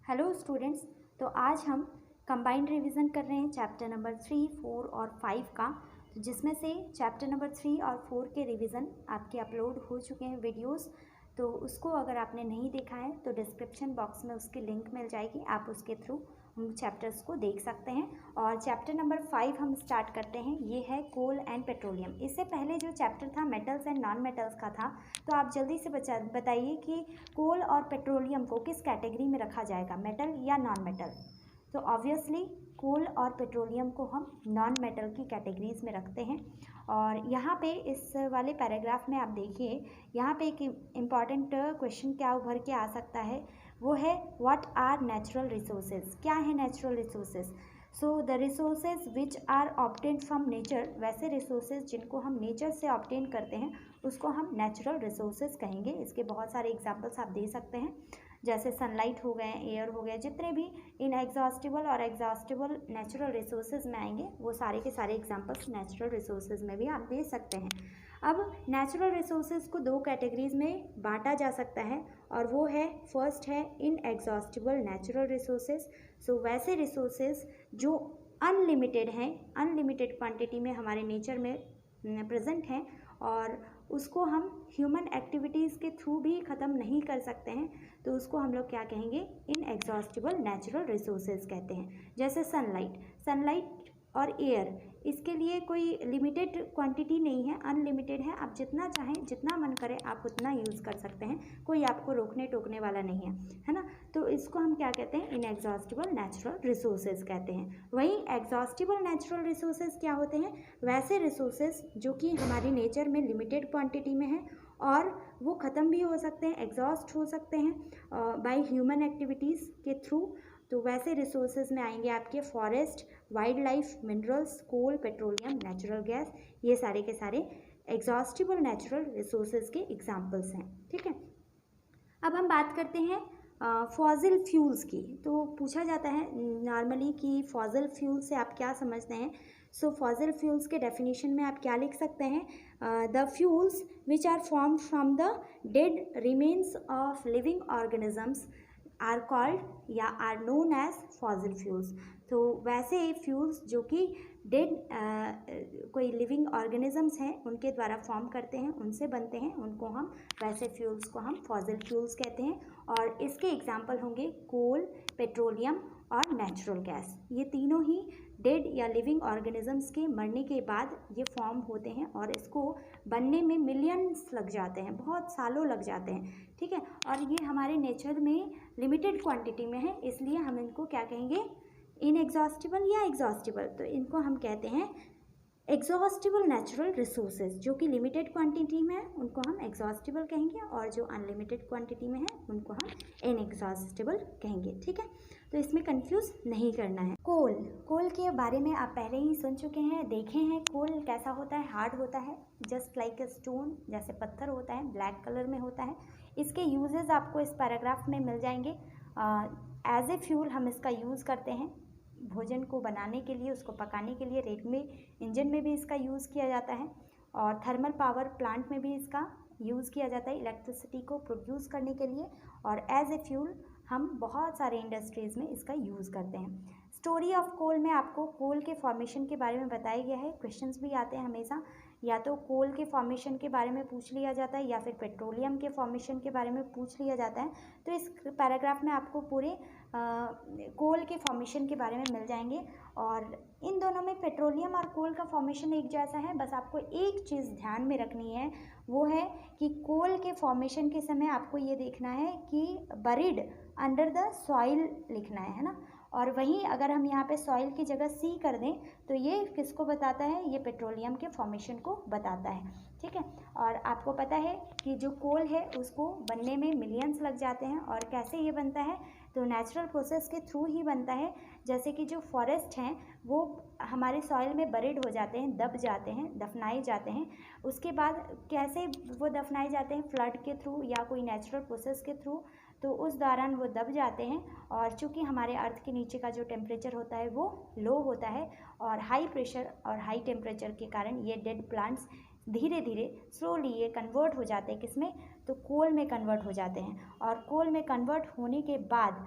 Hello students. तो आज हम कंबाइंड रिवीजन कर रहे हैं चैप्टर नंबर 3, 4 और 5 का। तो जिसमें से चैप्टर नंबर 3 और 4 के रिवीजन आपके अपलोड हो चुके हैं वीडियोस। तो उसको अगर आपने नहीं देखा है तो डिस्क्रिप्शन बॉक्स में उसकी लिंक मिल जाएगी, आप उसके थ्रू हम चैप्टर्स को देख सकते हैं। और चैप्टर नंबर 5 हम स्टार्ट करते हैं। ये है कोल एंड पेट्रोलियम। इससे पहले जो चैप्टर था मेटल्स एंड नॉन मेटल्स का था। तो आप जल्दी से बताइए कि कोल और पेट्रोलियम को किस कैटेगरी में रखा जाएगा, मेटल या नॉन मेटल। तो ऑब्वियसली कोल और पेट्रोलियम को हम नॉन मेटल की कैटेगरीज में रखते हैं। और यहाँ पे इस वाले पैराग्राफ में आप देखिए, यहाँ पे एक इम्पॉर्टेंट क्वेश्चन क्या उभर के आ सकता है, वो है व्हाट आर नेचुरल रिसोर्सेज। क्या है natural resources? So the resources which are obtained from nature, वैसे रिसोर्सेज जिनको हम नेचर से ऑब्टेन करते हैं उसको हम नेचुरल रिसोर्सेज कहेंगे। इसके बहुत सारे एग्जांपल्स आप दे सकते हैं, जैसे सनलाइट हो गए, एयर हो गए, जितने भी इनएग्जॉस्टिबल और एग्जॉस्टिबल नेचुरल रिसोर्सेज में आएंगे वो सारे के सारे एग्जांपल्स नेचुरल रिसोर्सेज में भी आप दे सकते हैं। अब नेचुरल रिसोर्सेज को दो कैटेगरीज में बांटा जा सकता है, और वो है, फर्स्ट है इनएग्जॉस्टिबल नेचुरल रिसोर्सेज। सो वैसे रिसोर्सेज जो अनलिमिटेड हैं, अनलिमिटेड क्वांटिटी में हमारे नेचर में प्रेजेंट हैं, और उसको हम ह्यूमन एक्टिविटीज़ के थ्रू भी ख़त्म नहीं कर सकते हैं, तो उसको हम लोग क्या कहेंगे, इनएग्जॉस्टिबल नेचुरल रिसोर्सेज कहते हैं। जैसे सनलाइट और एयर, इसके लिए कोई लिमिटेड क्वांटिटी नहीं है, अनलिमिटेड है। आप जितना चाहें, जितना मन करे आप उतना यूज़ कर सकते हैं, कोई आपको रोकने टोकने वाला नहीं है ना। तो इसको हम क्या कहते हैं, इनएग्जॉस्टिबल नेचुरल रिसोर्सेज कहते हैं। वहीं एग्जॉस्टिबल नेचुरल रिसोर्सेज क्या होते हैं, वैसे रिसोर्सेज जो कि हमारी नेचर में लिमिटेड क्वांटिटी में है और वो ख़त्म भी हो सकते हैं, एग्जॉस्ट हो सकते हैं बाय ह्यूमन एक्टिविटीज़ के थ्रू। तो वैसे रिसोर्सेज में आएंगे आपके फॉरेस्ट, वाइल्ड लाइफ, मिनरल्स, कोल, पेट्रोलियम, नेचुरल गैस। ये सारे के सारे एग्जॉस्टिबल नेचुरल रिसोर्सेज के एग्जाम्पल्स हैं। ठीक है, अब हम बात करते हैं फॉसिल फ्यूल्स की। तो पूछा जाता है नॉर्मली कि फॉसिल फ्यूल से आप क्या समझते हैं। सो फॉसिल फ्यूल्स के डेफिनेशन में आप क्या लिख सकते हैं, the fuels which are formed from the dead remains of living organisms are called या are known as fossil fuels. तो वैसे फ्यूल्स जो कि डेड कोई लिविंग ऑर्गेनिजम्स हैं उनके द्वारा फॉर्म करते हैं, उनसे बनते हैं, उनको हम वैसे फ्यूल्स को हम फॉसिल फ्यूल्स कहते हैं। और इसके एग्जांपल होंगे कोल, पेट्रोलियम और नेचुरल गैस। ये तीनों ही डेड या लिविंग ऑर्गेनिजम्स के मरने के बाद ये फॉर्म होते हैं, और इसको बनने में मिलियंस लग जाते हैं, बहुत सालों लग जाते हैं। ठीक है, और ये हमारे नेचर में लिमिटेड क्वांटिटी में है, इसलिए हम इनको क्या कहेंगे, इनएग्जॉस्टिबल या एग्जॉस्टिबल। तो इनको हम कहते हैं एग्जॉस्टिबल नेचुरल रिसोर्सेज। जो कि लिमिटेड क्वांटिटी में है उनको हम एग्जॉस्टिबल कहेंगे, और जो अनलिमिटेड क्वांटिटी में है उनको हम इनएग्जॉस्टिबल कहेंगे। ठीक है, तो इसमें कंफ्यूज नहीं करना है। कोल के बारे में आप पहले ही सुन चुके हैं, देखे हैं। कोल कैसा होता है, हार्ड होता है, जस्ट लाइक ए स्टोन, जैसे पत्थर होता है, ब्लैक कलर में होता है। इसके यूजेस आपको इस पैराग्राफ में मिल जाएंगे। एज ए फ्यूल हम इसका यूज़ करते हैं भोजन को बनाने के लिए, उसको पकाने के लिए। रेक में, इंजन में भी इसका यूज़ किया जाता है, और थर्मल पावर प्लांट में भी इसका यूज़ किया जाता है इलेक्ट्रिसिटी को प्रोड्यूस करने के लिए। और एज ए फ्यूल हम बहुत सारे इंडस्ट्रीज़ में इसका यूज़ करते हैं। स्टोरी ऑफ कोल में आपको कोल के फॉर्मेशन के बारे में बताया गया है। क्वेश्चंस भी आते हैं हमेशा, या तो कोल के फॉर्मेशन के बारे में पूछ लिया जाता है या फिर पेट्रोलियम के फॉर्मेशन के बारे में पूछ लिया जाता है। तो इस पैराग्राफ में आपको पूरे कोल के फॉर्मेशन के बारे में मिल जाएंगे। और इन दोनों में पेट्रोलियम और कोल का फॉर्मेशन एक जैसा है, बस आपको एक चीज़ ध्यान में रखनी है, वो है कि कोल के फॉर्मेशन के समय आपको ये देखना है कि बरीड अंडर द सॉइल लिखना है ना। और वहीं अगर हम यहाँ पे सॉइल की जगह सी कर दें तो ये किसको बताता है, ये पेट्रोलियम के फॉर्मेशन को बताता है। ठीक है, और आपको पता है कि जो कोल है उसको बनने में मिलियंस लग जाते हैं। और कैसे ये बनता है, तो नेचुरल प्रोसेस के थ्रू ही बनता है। जैसे कि जो फॉरेस्ट हैं वो हमारे सॉइल में बरीड हो जाते हैं, दब जाते हैं, दफनाए जाते हैं। उसके बाद कैसे वो दफनाए जाते हैं, फ्लड के थ्रू या कोई नेचुरल प्रोसेस के थ्रू। तो उस दौरान वो दब जाते हैं, और चूँकि हमारे अर्थ के नीचे का जो टेम्परेचर होता है वो लो होता है, और हाई प्रेशर और हाई टेम्परेचर के कारण ये डेड प्लांट्स धीरे धीरे स्लोली ये कन्वर्ट हो जाते हैं किसमें, तो कोल में कन्वर्ट हो जाते हैं। और कोल में कन्वर्ट होने के बाद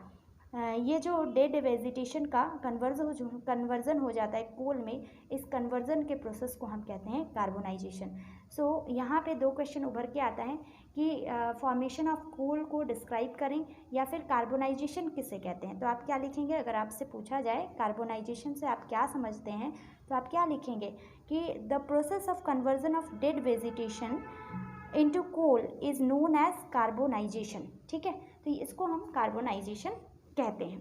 ये जो डेड वेजिटेशन का कन्वर्जन हो जाता है कोल में, इस कन्वर्जन के प्रोसेस को हम कहते हैं कार्बोनाइजेशन। सो यहाँ पे दो क्वेश्चन उभर के आता है कि फॉर्मेशन ऑफ कोल को डिस्क्राइब करें या फिर कार्बोनाइजेशन किसे कहते हैं। तो आप क्या लिखेंगे, अगर आपसे पूछा जाए कार्बोनाइजेशन से आप क्या समझते हैं, तो आप क्या लिखेंगे कि the process of conversion of dead vegetation into coal is known as carbonisation. ठीक है, तो इसको हम कार्बोनाइजेशन कहते हैं।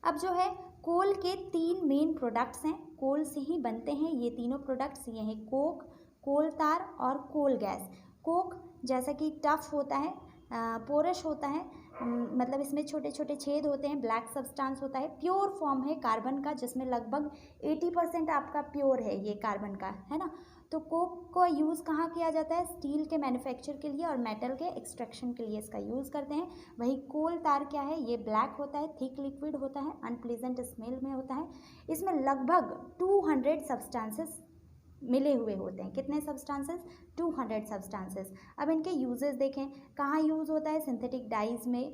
अब जो है कोल के 3 मेन प्रोडक्ट्स हैं, कोल से ही बनते हैं ये तीनों प्रोडक्ट्स, ये हैं कोक, कोल तार और कोल गैस। कोक जैसा कि टफ होता है, पोरश होता है, मतलब इसमें छोटे छोटे छेद होते हैं, ब्लैक सब्सटेंस होता है, प्योर फॉर्म है कार्बन का, जिसमें लगभग 80% आपका प्योर है ये कार्बन का, है ना। तो कोक का यूज़ कहाँ किया जाता है, स्टील के मैन्युफैक्चर के लिए और मेटल के एक्सट्रैक्शन के लिए इसका यूज़ करते हैं। वही कोल तार क्या है, ये ब्लैक होता है, थिक लिक्विड होता है, अनप्लीजेंट स्मेल में होता है। इसमें लगभग 200 सब्सटेंसेस मिले हुए होते हैं। कितने सब्सटेंसेस, 200 सब्सटेंसेस। अब इनके यूजेस देखें, कहाँ यूज़ होता है, सिंथेटिक डाइज में,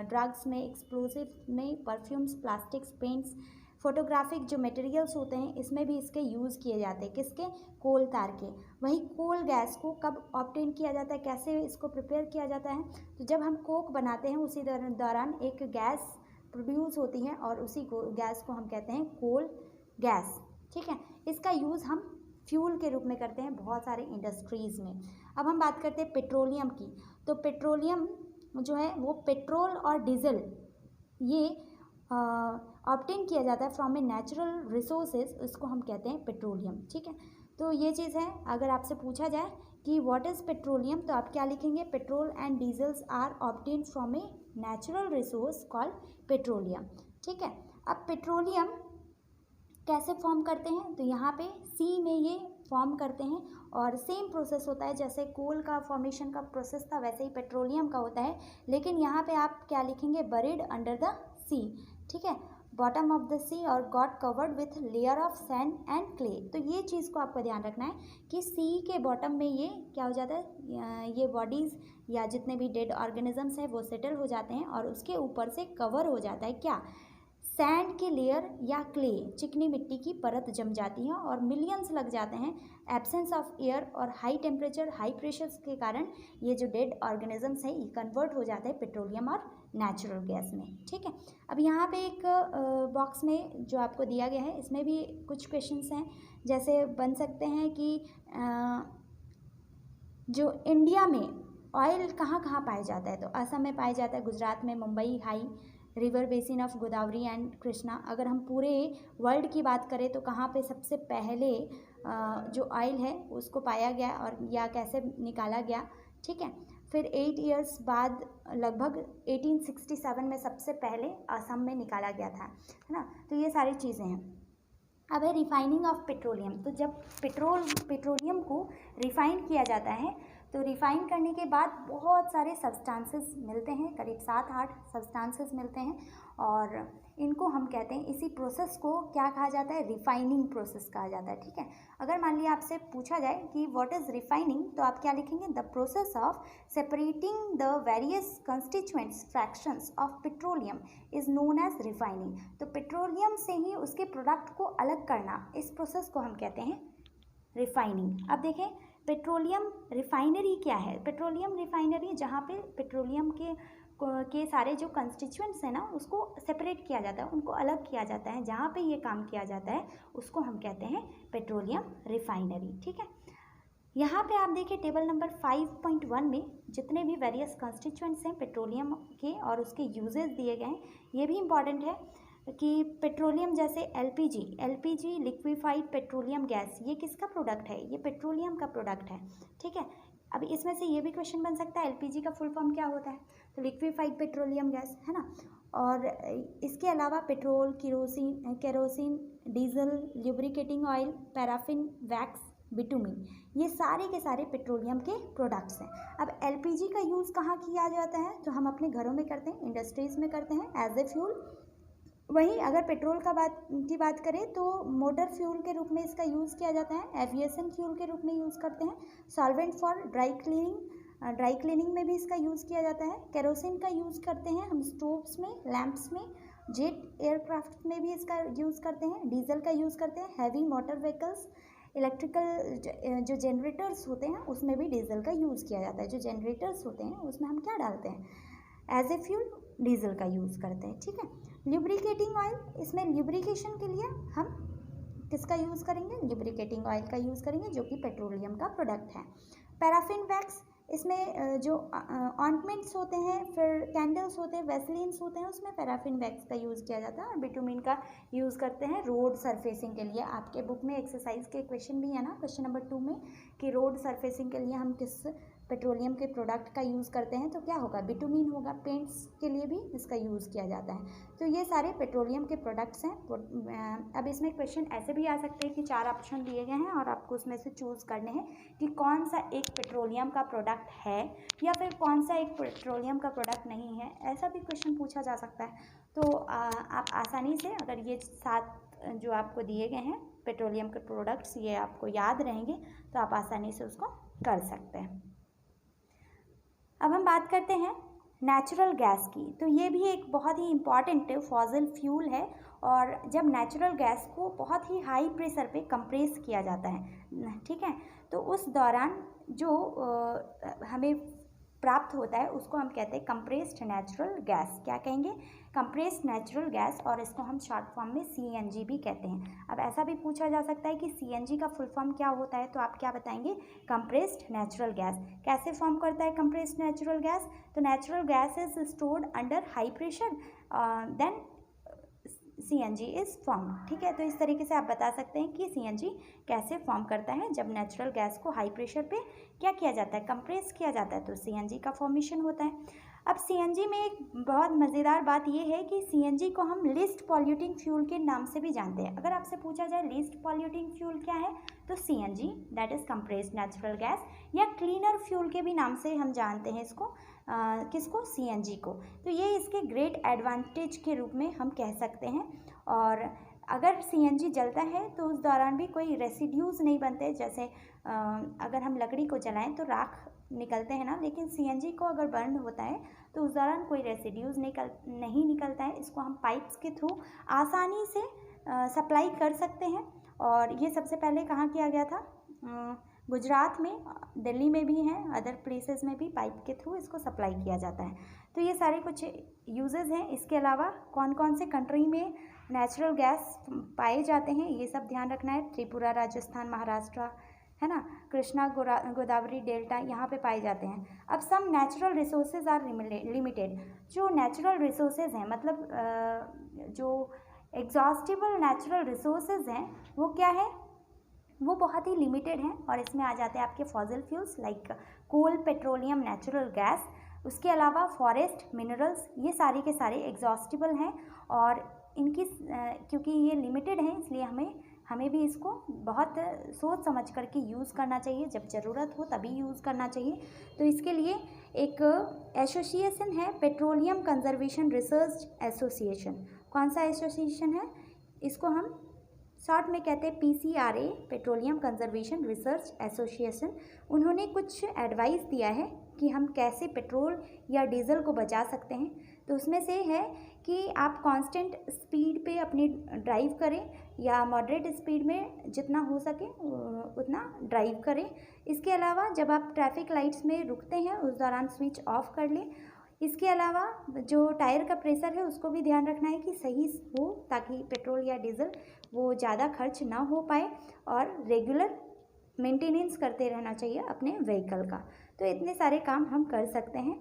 ड्रग्स में, एक्सप्लोसिव में, परफ्यूम्स, प्लास्टिक्स, पेंट्स, फोटोग्राफिक जो मटेरियल्स होते हैं इसमें भी इसके यूज़ किए जाते हैं। किसके, कोल तार के। वही कोल गैस को कब ऑब्टेन किया जाता है, कैसे इसको प्रिपेयर किया जाता है, तो जब हम कोक बनाते हैं उसी दौरान एक गैस प्रोड्यूस होती है और उसी गैस को हम कहते हैं कोल गैस। ठीक है, इसका यूज़ हम फ्यूल के रूप में करते हैं बहुत सारे इंडस्ट्रीज़ में। अब हम बात करते हैं पेट्रोलियम की। तो पेट्रोलियम जो है वो पेट्रोल और डीजल ये ऑब्टेन किया जाता है फ्रॉम ए नेचुरल रिसोर्सेज, इसको हम कहते हैं पेट्रोलियम। ठीक है, तो ये चीज़ है। अगर आपसे पूछा जाए कि व्हाट इज़ पेट्रोलियम, तो आप क्या लिखेंगे, petrol and diesels are obtain from a natural resource called petroleum. ठीक है, अब पेट्रोलियम कैसे फॉर्म करते हैं, तो यहाँ पे सी में ये फॉर्म करते हैं और सेम प्रोसेस होता है जैसे कोल का फॉर्मेशन का प्रोसेस था वैसे ही पेट्रोलियम का होता है, लेकिन यहाँ पे आप क्या लिखेंगे, बरीड अंडर द सी। ठीक है, बॉटम ऑफ द सी और got covered with layer of sand and clay. तो ये चीज़ को आपको ध्यान रखना है कि सी के बॉटम में ये क्या हो जाता है, ये बॉडीज़ या जितने भी डेड ऑर्गेनिजम्स हैं वो सेटल हो जाते हैं और उसके ऊपर से कवर हो जाता है क्या, सैंड की लेयर या क्ले, चिकनी मिट्टी की परत जम जाती है और मिलियंस लग जाते हैं। एब्सेंस ऑफ एयर और हाई टेम्परेचर, हाई प्रेशर्स के कारण ये जो डेड ऑर्गेनिजम्स हैं ये कन्वर्ट हो जाते हैं पेट्रोलियम और नेचुरल गैस में। ठीक है, अब यहाँ पे एक बॉक्स में जो आपको दिया गया है इसमें भी कुछ क्वेश्चंस हैं, जैसे बन सकते हैं कि जो इंडिया में ऑयल कहाँ कहाँ पाया जाता है, तो असम में पाया जाता है, गुजरात में Mumbai high river basin of Godavari and Krishna. अगर हम पूरे वर्ल्ड की बात करें तो कहाँ पे सबसे पहले जो ऑयल है उसको पाया गया और या कैसे निकाला गया। ठीक है, फिर 8 इयर्स बाद लगभग 1867 में सबसे पहले असम में निकाला गया था, है ना। तो ये सारी चीज़ें हैं। अब है रिफाइनिंग ऑफ पेट्रोलियम। तो जब पेट्रोलियम को रिफाइन किया जाता है तो रिफ़ाइन करने के बाद बहुत सारे सब्सटेंसेस मिलते हैं, करीब 7-8 सब्सटेंसेस मिलते हैं और इनको हम कहते हैं, इसी प्रोसेस को क्या कहा जाता है, रिफाइनिंग प्रोसेस कहा जाता है। ठीक है, अगर मान लिया आपसे पूछा जाए कि व्हाट इज़ रिफाइनिंग, तो आप क्या लिखेंगे, the process of separating the various constituents fractions of petroleum is known as refining. तो पेट्रोलियम से ही उसके प्रोडक्ट को अलग करना, इस प्रोसेस को हम कहते हैं रिफाइनिंग। अब देखें पेट्रोलियम रिफाइनरी क्या है। पेट्रोलियम रिफाइनरी जहाँ पे पेट्रोलियम के सारे जो कंस्टिट्यूएंट्स हैं ना उसको सेपरेट किया जाता है, उनको अलग किया जाता है, जहाँ पे ये काम किया जाता है उसको हम कहते हैं पेट्रोलियम रिफाइनरी। ठीक है, यहाँ पे आप देखिए टेबल नंबर 5.1 में जितने भी वेरियस कंस्टिट्यूएंट्स हैं पेट्रोलियम के और उसके यूजेस दिए गए हैं। ये भी इम्पॉर्टेंट है कि पेट्रोलियम जैसे एलपीजी लिक्विफाइड पेट्रोलियम गैस, ये किसका प्रोडक्ट है, ये पेट्रोलियम का प्रोडक्ट है। ठीक है, अब इसमें से ये भी क्वेश्चन बन सकता है एलपीजी का फुल फॉर्म क्या होता है, तो लिक्विफाइड पेट्रोलियम गैस, है ना। और इसके अलावा petrol, kerosene, diesel, lubricating oil, paraffin, wax, bitumen, ये सारे के सारे पेट्रोलियम के प्रोडक्ट्स हैं। अब एलपीजी का यूज़ कहाँ किया जाता है, तो हम अपने घरों में करते हैं, इंडस्ट्रीज़ में करते हैं एज ए फ्यूल। वहीं अगर पेट्रोल की बात करें तो मोटर फ्यूल के रूप में इसका यूज़ किया जाता है, एविएशन फ्यूल के रूप में यूज़ करते हैं, solvent for dry cleaning, dry cleaning में भी इसका यूज़ किया जाता है। केरोसिन का यूज़ करते हैं हम स्टोव्स में, लैंप्स में, जेट एयरक्राफ्ट में भी इसका यूज़ करते हैं, डीजल का यूज़ करते हैं, हैवी मोटर व्हीकल्स, इलेक्ट्रिकल जो जनरेटर्स होते हैं उसमें भी डीजल का यूज़ किया जाता है। जो जनरेटर्स होते हैं उसमें हम क्या डालते हैं, एज ए फ्यूल डीजल का यूज़ करते हैं। ठीक है, ल्यूब्रिकेटिंग ऑयल, इसमें ल्यूब्रिकेशन के लिए हम किसका यूज़ करेंगे, ल्यूब्रिकेटिंग ऑयल का यूज़ करेंगे जो कि पेट्रोलियम का प्रोडक्ट है। पैराफिन वैक्स, इसमें जो ऑइंटमेंट्स होते हैं, फिर कैंडल्स होते हैं, वैसलीन्स होते हैं, उसमें पैराफिन वैक्स का यूज़ किया जाता है। और बिटुमिन का यूज़ करते हैं रोड सरफेसिंग के लिए। आपके बुक में एक्सरसाइज के क्वेश्चन भी है ना, क्वेश्चन नंबर 2 में, कि रोड सरफेसिंग के लिए हम किस पेट्रोलियम के प्रोडक्ट का यूज़ करते हैं, तो क्या होगा, बिटुमिन होगा। पेंट्स के लिए भी इसका यूज़ किया जाता है। तो ये सारे पेट्रोलियम के प्रोडक्ट्स हैं। अब इसमें क्वेश्चन ऐसे भी आ सकते हैं कि 4 ऑप्शन दिए गए हैं और आपको उसमें से चूज़ करने हैं कि कौन सा एक पेट्रोलियम का प्रोडक्ट है या फिर कौन सा एक पेट्रोलियम का प्रोडक्ट नहीं है। ऐसा भी क्वेश्चन पूछा जा सकता है। तो आप आसानी से, अगर ये 7 जो आपको दिए गए हैं पेट्रोलियम के प्रोडक्ट्स, ये आपको याद रहेंगे तो आप आसानी से उसको कर सकते हैं। अब हम बात करते हैं नेचुरल गैस की। तो ये भी एक बहुत ही इम्पॉर्टेंट फॉसिल फ्यूल है, और जब नेचुरल गैस को बहुत ही हाई प्रेशर पे कंप्रेस किया जाता है, ठीक है, तो उस दौरान जो हमें प्राप्त होता है उसको हम कहते हैं कंप्रेस्ड नेचुरल गैस। क्या कहेंगे, कंप्रेस्ड नेचुरल गैस, और इसको हम शॉर्ट फॉर्म में CNG भी कहते हैं। अब ऐसा भी पूछा जा सकता है कि CNG का फुल फॉर्म क्या होता है, तो आप क्या बताएंगे, कंप्रेस्ड नेचुरल गैस। कैसे फॉर्म करता है कंप्रेस्ड नेचुरल गैस, तो natural gas is stored under high pressure, then CNG is form. ठीक है, तो इस तरीके से आप बता सकते हैं कि CNG कैसे फॉर्म करता है। जब नेचुरल गैस को हाई प्रेशर पे क्या किया जाता है, कंप्रेस किया जाता है, तो CNG का फॉर्मेशन होता है। अब CNG में एक बहुत मज़ेदार बात यह है कि CNG को हम लीस्ट पॉल्यूटिंग फ्यूल के नाम से भी जानते हैं। अगर आपसे पूछा जाए लीस्ट पॉल्यूटिंग फ्यूल क्या है, तो CNG, that is compressed natural gas, या क्लीनर फ्यूल के भी नाम से हम जानते हैं इसको, किसको, CNG को। तो ये इसके ग्रेट एडवांटेज के रूप में हम कह सकते हैं। और अगर CNG जलता है तो उस दौरान भी कोई रेसिड्यूज़ नहीं बनते। जैसे अगर हम लकड़ी को जलाएं तो राख निकलते हैं ना, लेकिन CNG को अगर बर्न होता है तो उस दौरान कोई रेसिड्यूज़ नहीं निकलता है। इसको हम पाइप्स के थ्रू आसानी से सप्लाई कर सकते हैं। और ये सबसे पहले कहाँ किया गया था, गुजरात में, दिल्ली में भी हैं, अदर प्लेसेस में भी पाइप के थ्रू इसको सप्लाई किया जाता है। तो ये सारे कुछ यूजेस हैं। इसके अलावा कौन कौन से कंट्री में नेचुरल गैस पाए जाते हैं ये सब ध्यान रखना है। त्रिपुरा, राजस्थान, महाराष्ट्र, है ना, कृष्णा गोदावरी डेल्टा, यहाँ पे पाए जाते हैं। अब some natural resources are limited. जो नेचुरल रिसोर्सेज हैं, मतलब जो एग्जॉस्टिबल नेचुरल रिसोर्सेज हैं वो क्या है, वो बहुत ही लिमिटेड हैं। और इसमें आ जाते हैं आपके फॉसिल फ्यूल्स लाइक कोल, पेट्रोलियम, नेचुरल गैस। उसके अलावा फॉरेस्ट, मिनरल्स, ये सारे के सारे एग्जॉस्टिबल हैं। और इनकी क्योंकि ये लिमिटेड हैं इसलिए हमें भी इसको बहुत सोच समझ करके यूज़ करना चाहिए, जब ज़रूरत हो तभी यूज़ करना चाहिए। तो इसके लिए एक एसोसिएशन है, पेट्रोलियम कंजर्वेशन रिसर्च एसोसिएशन। कौन सा एसोसिएशन है, इसको हम शॉर्ट में कहते हैं PCRA, petroleum conservation research association. उन्होंने कुछ एडवाइस दिया है कि हम कैसे पेट्रोल या डीजल को बचा सकते हैं। तो उसमें से है कि आप कांस्टेंट स्पीड पे अपनी ड्राइव करें या मॉडरेट स्पीड में जितना हो सके उतना ड्राइव करें। इसके अलावा जब आप ट्रैफिक लाइट्स में रुकते हैं उस दौरान स्विच ऑफ कर लें। इसके अलावा जो टायर का प्रेशर है उसको भी ध्यान रखना है कि सही हो, ताकि पेट्रोल या डीजल वो ज़्यादा खर्च ना हो पाए। और रेगुलर मेंटेनेंस करते रहना चाहिए अपने व्हीकल का। तो इतने सारे काम हम कर सकते हैं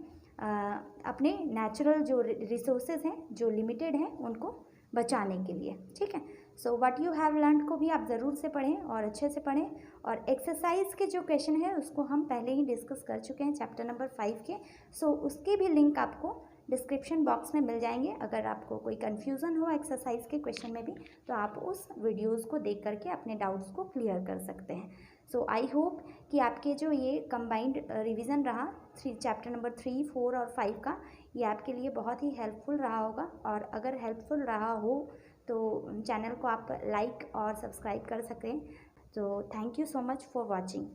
अपने नेचुरल जो रिसोर्सेज हैं जो लिमिटेड हैं उनको बचाने के लिए। ठीक है, so what you have learn को भी आप ज़रूर से पढ़ें और अच्छे से पढ़ें। और एक्सरसाइज के जो क्वेश्चन है उसको हम पहले ही डिस्कस कर चुके हैं चैप्टर नंबर 5 के। सो उसके भी लिंक आपको डिस्क्रिप्शन बॉक्स में मिल जाएंगे। अगर आपको कोई कन्फ्यूज़न हो एक्सरसाइज के क्वेश्चन में भी तो आप उस वीडियोज़ को देख करके अपने डाउट्स को क्लियर कर सकते हैं। सो आई होप कि आपके जो ये कंबाइंड रिवीजन रहा चैप्टर नंबर 3, 4 और 5 का, ये आपके लिए बहुत ही हेल्पफुल रहा होगा। और अगर हेल्पफुल रहा हो तो चैनल को आप लाइक और सब्सक्राइब कर सकते हैं। तो thank you so much for watching.